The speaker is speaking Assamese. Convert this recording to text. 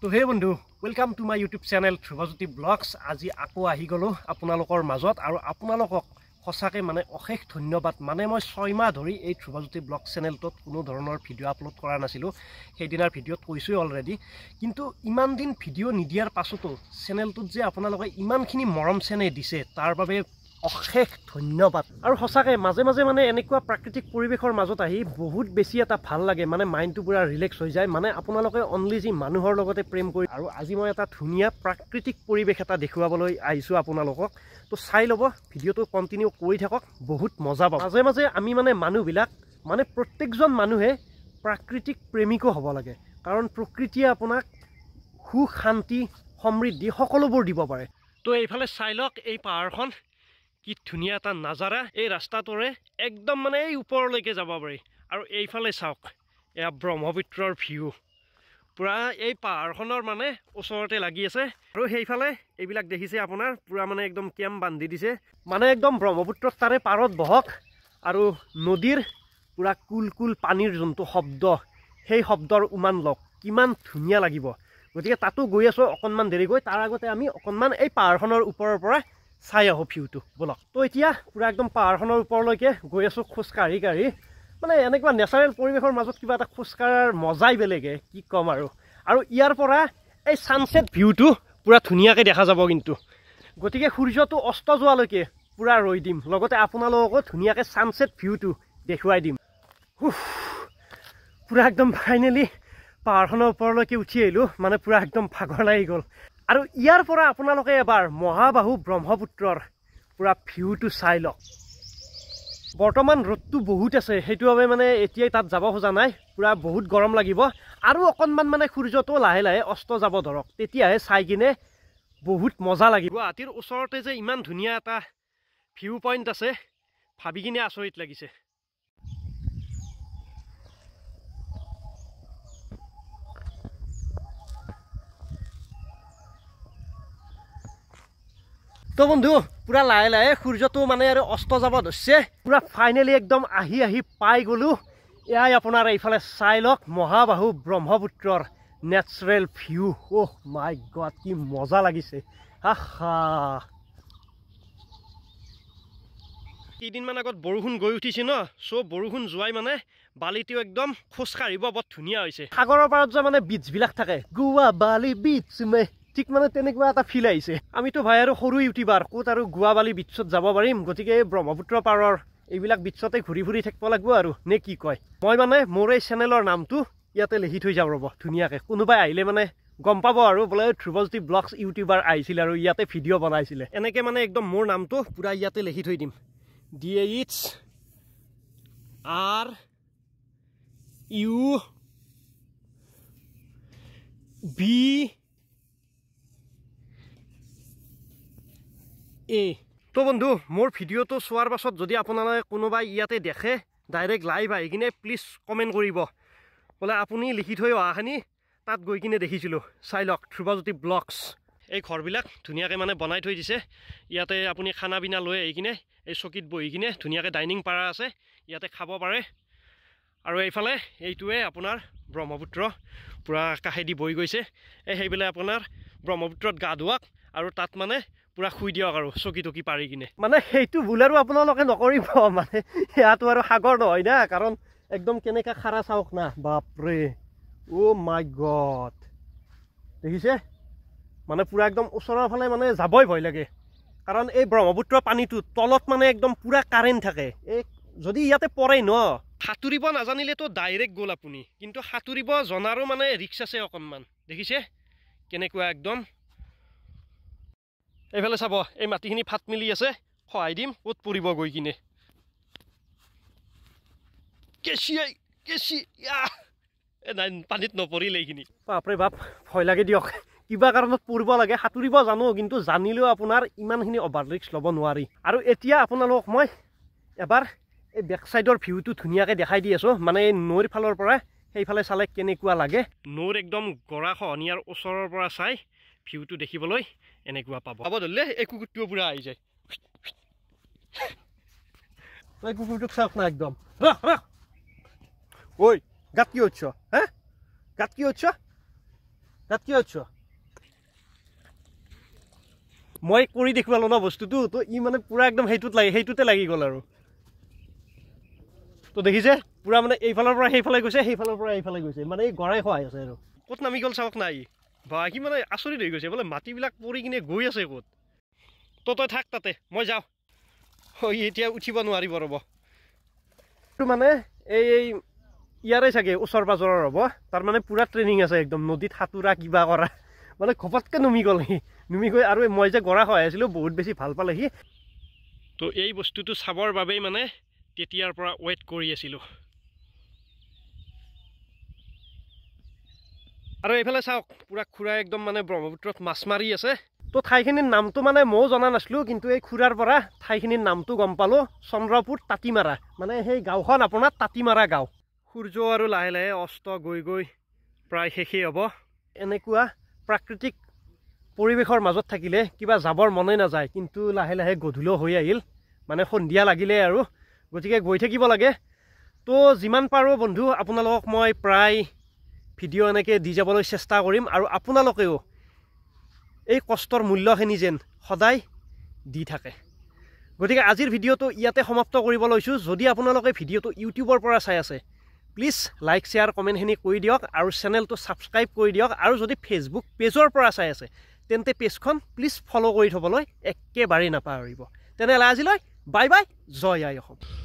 তো হে বন্ধু welcome to my YouTube channel Dhrubajyoti blogs. আজি আকৌ আহি গ'লো আপোনালোকৰ মাজত আৰু আপোনালোকক সঁচাকৈ অশেষ ধন্যবাদ। মই 6 মাহ ধৰি এই ধ্ৰুৱজ্যোতি ব্লগ চেনেলটোত কোনো ধৰণৰ ভিডিঅ' আপলোড কৰা নাছিলোঁ। সেইদিনাৰ ভিডিঅ'ত কৈছোঁই অলৰেডি, কিন্তু ইমান দিন ভিডিঅ' নিদিয়াৰ পাছতো চেনেলটোত যে আপোনালোকে ইমানখিনি মৰম চেনেহ দিছে তাৰ বাবে অশেষ ধন্যবাদ। আৰু সঁচাকৈ মাজে মাজে এনেকুৱা প্ৰাকৃতিক পৰিৱেশৰ মাজত আহি বহুত বেছি এটা ভাল লাগে, মাইণ্ডটো পুৰা ৰিলেক্স হৈ যায়। আপোনালোকে অনলি যি মানুহৰ লগতে প্ৰেম কৰি, আৰু আজি মই এটা ধুনীয়া প্ৰাকৃতিক পৰিৱেশ এটা দেখুৱাবলৈ আহিছোঁ আপোনালোকক। তো চাই ল'ব, ভিডিঅ'টো কণ্টিনিউ কৰি থাকক, বহুত মজা পাব। মাজে মাজে আমি মানুহবিলাক প্ৰত্যেকজন মানুহে প্ৰাকৃতিক প্ৰেমিকো হ'ব লাগে, কাৰণ প্ৰকৃতিয়ে আপোনাক সুখ শান্তি সমৃদ্ধি সকলোবোৰ দিব পাৰে। তো এইফালে চাই লওক, এই পাহাৰখন কি ধুনীয়া এটা নাজাৰা। এই ৰাস্তাটোৰে একদম এই ওপৰলৈকে যাব পাৰি। আৰু এইফালে চাওক, এয়া ব্ৰহ্মপুত্ৰৰ ভিউ পুৰা এই পাহাৰখনৰ ওচৰতে লাগি আছে। আৰু সেইফালে এইবিলাক দেখিছে আপোনাৰ পুৰা একদম কেম্প বান্ধি দিছে। একদম ব্ৰহ্মপুত্ৰৰ তাৰে পাৰত বহক আৰু নদীৰ পুৰা কুল কুল পানীৰ যোনটো শব্দ, সেই শব্দৰ উমান লওক, কিমান ধুনীয়া লাগিব। গতিকে তাতো গৈ আছোঁ অকণমান দেৰিকৈ। তাৰ আগতে আমি অকণমান এই পাহাৰখনৰ ওপৰৰ পৰা চাই আহোঁ ভিউটো, বলক। তো এতিয়া পুৰা একদম পাহাৰখনৰ ওপৰলৈকে গৈ আছোঁ খোজকাঢ়ি কাঢ়ি। এনেকুৱা নেচাৰেল পৰিৱেশৰ মাজত কিবা এটা খোজকাঢ়াৰ মজাই বেলেগে, কি ক'ম আৰু ইয়াৰ পৰা এই ছানছেট ভিউটো পুৰা ধুনীয়াকৈ দেখা যাব কিন্তু। গতিকে সূৰ্যটো অস্ত যোৱালৈকে পুৰা ৰৈ দিম, লগতে আপোনালোককো ধুনীয়াকৈ ছানছেট ভিউটো দেখুৱাই দিম। পুৰা একদম ফাইনেলি পাহাৰখনৰ ওপৰলৈকে উঠি আহিলোঁ, পুৰা একদম ভাগৰ লাগি গ'ল। আৰু ইয়াৰ পৰা আপোনালোকে এবাৰ মহাবাহু ব্ৰহ্মপুত্ৰৰ পুৰা ভিউটো চাই লওক। বৰ্তমান ৰ'দটো বহুত আছে, সেইটো বাবে এতিয়াই তাত যাব খোজা নাই, পুৰা বহুত গৰম লাগিব। আৰু অকণমান সূৰ্যটো লাহে লাহে অস্ত যাব ধৰক, তেতিয়াহে চাই কিনে বহুত মজা লাগিব। গুৱাহাটীৰ ওচৰতে যে ইমান ধুনীয়া এটা ভিউ পইণ্ট আছে, ভাবি কিনে আচৰিত লাগিছে। তো বন্ধু পুৰা লাহে লাহে সূৰ্যটো আৰু অস্ত যাব ধৰিছে। পুৰা ফাইনেলি একদম আহি পাই গ'লোঁ। এয়াই আপোনাৰ এইফালে চাই লওক, মহাবাহু ব্ৰহ্মপুত্ৰৰ নেচাৰেল ভিউ। অহ মাই গড, কি মজা লাগিছে। কেইদিনমান আগত বৰষুণ গৈ উঠিছে ন, চ' বৰষুণ যোৱাই বালিটো একদম খোজকাঢ়িব বৰ ধুনীয়া হৈছে। সাগৰৰ পাৰত যে বিচবিলাক থাকে, গোৱা বালি বিচ ঠিক তেনেকুৱা এটা ফিল আহিছে। আমিতো ভাই আৰু সৰু ইউটিউবাৰ, ক'ত আৰু গোৱা বালি বিচত যাব পাৰিম। গতিকে এই ব্ৰহ্মপুত্ৰ পাৰৰ এইবিলাক বিচতে ঘূৰি থাকিব লাগিব আৰু, নে কি কয়? মই মোৰ এই চেনেলৰ নামটো ইয়াতে লিখি থৈ যাওঁ ৰ'ব ধুনীয়াকৈ। কোনোবাই আহিলে গম পাব আৰু বোলে ধ্ৰুৱজ্যোতি ব্লগছ ইউটিউবাৰ আহিছিলে আৰু ইয়াতে ভিডিঅ' বনাইছিলে। এনেকৈ একদম মোৰ নামটো পুৰা ইয়াতে লিখি থৈ দিম, DHRUB তো বন্ধু মোৰ ভিডিঅ'টো চোৱাৰ পাছত যদি আপোনালোকে কোনোবাই ইয়াতে দেখে ডাইৰেক্ট লাইভ আহি কিনে প্লিজ কমেণ্ট কৰিব, বোলে আপুনি লিখি থৈ অহাখিনি তাত গৈ কিনে দেখিছিলোঁ। চাই লওক ধ্ৰুৱজ্যোতি ব্লগছ। এই ঘৰবিলাক ধুনীয়াকৈ বনাই থৈ দিছে। ইয়াতে আপুনি খানা পিনা লৈ আহি কিনে এই চকীত বহি কিনে ধুনীয়াকৈ ডাইনিং পাৰা আছে, ইয়াতে খাব পাৰে। আৰু এইফালে এইটোৱে আপোনাৰ ব্ৰহ্মপুত্ৰ পুৰা কাষেদি বৈ গৈছে। সেইবিলাক আপোনাৰ ব্ৰহ্মপুত্ৰত গা ধোৱাক আৰু তাত পুৰা শুই দিয়ক আৰু চকী টকী পাৰি কিনে। সেইটো ভুল আৰু আপোনালোকে নকৰিব। ইয়াতো আৰু সাগৰ নহয় না, কাৰণ একদম কেনেকৈ খাৰা চাওক না, বাপৰে। অ' মাই গড, দেখিছে? পুৰা একদম ওচৰৰ ফালে যাবই ভয় লাগে, কাৰণ এই ব্ৰহ্মপুত্ৰ পানীটো তলত একদম পুৰা কাৰেণ্ট থাকে। যদি ইয়াতে পৰে ন, সাঁতুৰিব নাজানিলেতো ডাইৰেক্ট গ'ল আপুনি, কিন্তু সাঁতুৰিব জনাৰো ৰিক্স আছে অকণমান। দেখিছে কেনেকুৱা একদম। এইফালে চাব, এই মাটিখিনি ফাট মিলি আছে, সহায় দিম ক'ত পৰিব গৈ কিনে। নাই পানীত নপৰিলে এইখিনি। বাপৰে বাপ, ভয় লাগে দিয়ক। কিবা কাৰণত পৰিব লাগে। সাঁতুৰিব জানো, কিন্তু জানিলেও আপোনাৰ ইমানখিনি অভাৰ ৰিক্স ল'ব নোৱাৰি। আৰু এতিয়া আপোনালোকক মই এবাৰ এই বেক চাইডৰ ভিউটো ধুনীয়াকৈ দেখাই দি আছোঁ, এই নৈৰ ফালৰ পৰা সেইফালে চালে কেনেকুৱা লাগে। নৈৰ একদম গৰা খহনীয়াৰ ওচৰৰ পৰা চাই ভিউটো দেখিবলৈ এনেকুৱা পাব ধৰিলে। এই কুকুৰটোও পুৰা আহি যায়। এই কুকুৰটোক চাওক না একদম। ঐ গাত কি হচ্ছ? হ্যাঁ গাত কি হচ্ছ? তাত কি আছ মই কৰি দেখুৱালো ন বস্তুটো তো ই মানে পুৰা একদম সেইটোতে লাগি গ'ল আৰু তো দেখিছে পুৰা মানে এইফালৰ পৰা সেইফালে গৈছে সেইফালৰ পৰা এইফালে গৈছে মানে এই গৰাই খোৱাই আছে আৰু ক'ত নামি গ'ল চাওক নাই বা কি মানে আচৰিত হৈ গৈছে বোলে মাটিবিলাক পৰি কিনে গৈ আছে ক'ত তো তই থাক তাতে মই যাওঁ এতিয়া উঠিব নোৱাৰিব ৰ'ব এইটো মানে এই ইয়াৰে চাগে ওচৰ পাজৰৰ হ'ব তাৰ মানে পুৰা ট্ৰেইনিং আছে একদম নদীত সাঁতোৰা কিবা কৰা মানে ঘপতকৈ নুমি গ'ল সি নুমি গৈ আৰু মই যে গৰা খোৱাই আছিলোঁ বহুত বেছি ভাল পালে সি তো এই বস্তুটো চাবৰ বাবেই মানে তেতিয়াৰ পৰা ৱেইট কৰি আছিলোঁ আৰু এইফালে চাওক পুৰা খুৰা একদম মানে ব্ৰহ্মপুত্ৰত মাছ মাৰি আছে তো ঠাইখিনিৰ নামটো মানে ময়ো জনা নাছিলোঁ কিন্তু এই খুৰাৰ পৰা ঠাইখিনিৰ নামটো গম পালোঁ চন্দ্ৰপুৰ তাঁতিমাৰা মানে সেই গাঁওখন আপোনাৰ তাঁতিমাৰা গাঁও সূৰ্য আৰু লাহে লাহে অস্ত গৈ গৈ প্ৰায় শেষেই হ'ব এনেকুৱা প্ৰাকৃতিক পৰিৱেশৰ মাজত থাকিলে কিবা যাবৰ মনে নাযায় কিন্তু লাহে লাহে গধূলিও হৈ আহিল মানে সন্ধিয়া লাগিলে আৰু গতিকে গৈ থাকিব লাগে তো যিমান পাৰোঁ বন্ধু আপোনালোকক মই প্ৰায় ভিডিঅ' এনেকৈ দি যাবলৈ চেষ্টা কৰিম আৰু আপোনালোকেও এই কষ্টৰ মূল্যখিনি যেন সদায় দি থাকে গতিকে আজিৰ ভিডিঅ'টো ইয়াতে সমাপ্ত কৰিব লৈছোঁ যদি আপোনালোকে ভিডিঅ'টো ইউটিউবৰ পৰা চাই আছে প্লিজ লাইক শ্বেয়াৰ কমেণ্টখিনি কৰি দিয়ক আৰু চেনেলটো ছাবস্ক্ৰাইব কৰি দিয়ক আৰু যদি ফেচবুক পেজৰ পৰা চাই আছে তেন্তে পেজখন প্লিজ ফ'ল' কৰি থ'বলৈ একেবাৰেই নাপাহৰিব তেনেহ'লে আজিলৈ বাই বাই জয় আই অসম